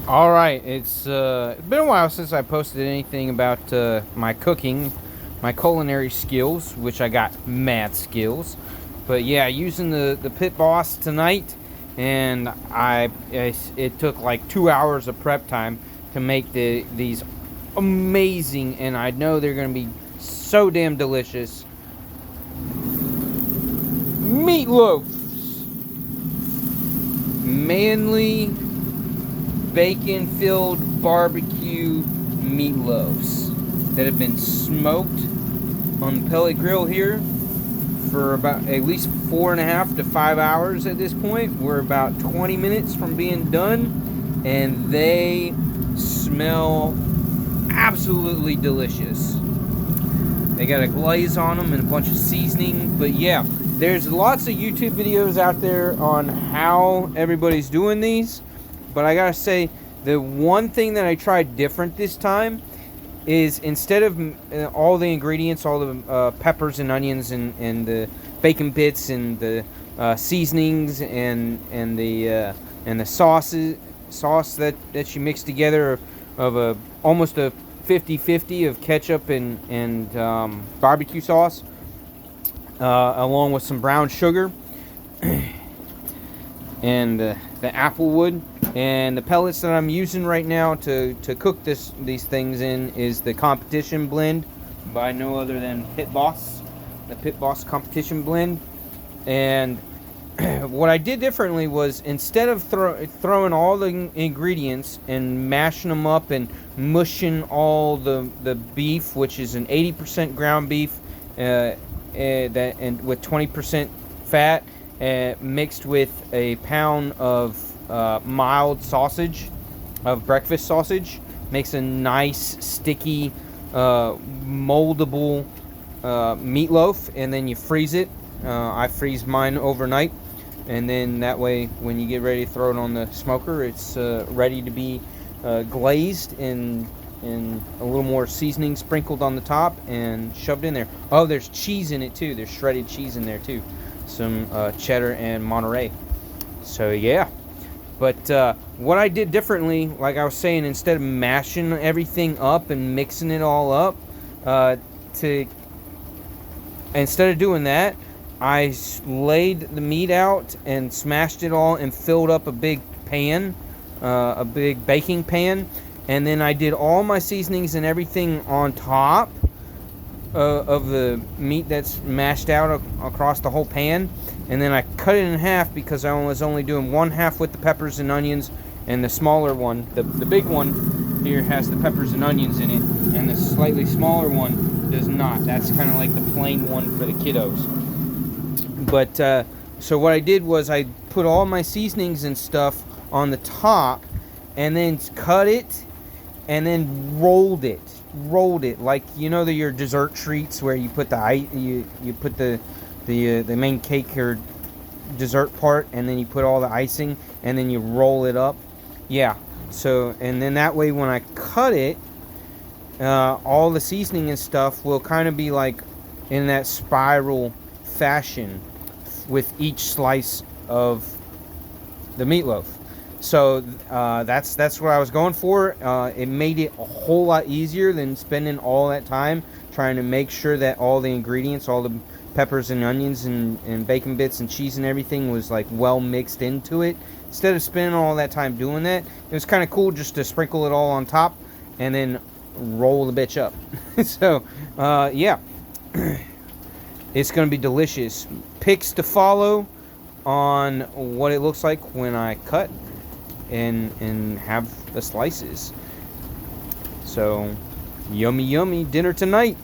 All right, it's been a while since I posted anything about my cooking, my culinary skills, which I got mad skills. But yeah, using the Pit Boss tonight, and it took like 2 hours of prep time to make these amazing, and I know they're gonna be so damn delicious meatloafs, manly bacon-filled barbecue meatloafs that have been smoked on the pellet grill here for about at least 4.5 to 5 hours at this point. We're about 20 minutes from being done, and they smell absolutely delicious. They got a glaze on them and a bunch of seasoning, but yeah, there's lots of YouTube videos out there on how everybody's doing these. But I gotta say, the one thing that I tried different this time is instead of all the ingredients, all the peppers and onions and the bacon bits and the seasonings and the sauce that you mix together of almost a 50-50 of ketchup and barbecue sauce, along with some brown sugar and the applewood. And the pellets that I'm using right now to cook these things in is the competition blend by no other than Pit Boss, the Pit Boss competition blend. And what I did differently was, instead of throwing all the ingredients and mashing them up and mushing all the beef, which is an 80% ground beef, and with 20% fat, mixed with a pound of mild sausage, of breakfast sausage, makes a nice sticky moldable meatloaf, and then you freeze it. I freeze mine overnight, and then that way when you get ready to throw it on the smoker, it's ready to be glazed and a little more seasoning sprinkled on the top and shoved in there. Oh, there's cheese in it too. There's shredded cheese in there too, some cheddar and Monterey. So yeah. But what I did differently, like I was saying, instead of mashing everything up and mixing it all up, instead of doing that, I laid the meat out and smashed it all and filled up a big pan, a big baking pan, and then I did all my seasonings and everything on top of the meat that's mashed out across the whole pan. And then I cut it in half because I was only doing one half with the peppers and onions, and the smaller one, the big one here, has the peppers and onions in it, and the slightly smaller one does not. That's kind of like the plain one for the kiddos. But so what I did was I put all my seasonings and stuff on the top, and then cut it, and then rolled it like, you know, your dessert treats where you put you put the main cake or dessert part, and then you put all the icing, and then you roll it up. Yeah. So, and then that way when I cut it, all the seasoning and stuff will kind of be like in that spiral fashion with each slice of the meatloaf. So that's what I was going for. It made it a whole lot easier than spending all that time trying to make sure that all the ingredients, all the peppers and onions and bacon bits and cheese and everything was like well mixed into it. Instead of spending all that time doing that, it was kind of cool just to sprinkle it all on top and then roll the bitch up. So yeah, it's gonna be delicious. Pics to follow on what it looks like when I cut and have the slices. So yummy dinner tonight.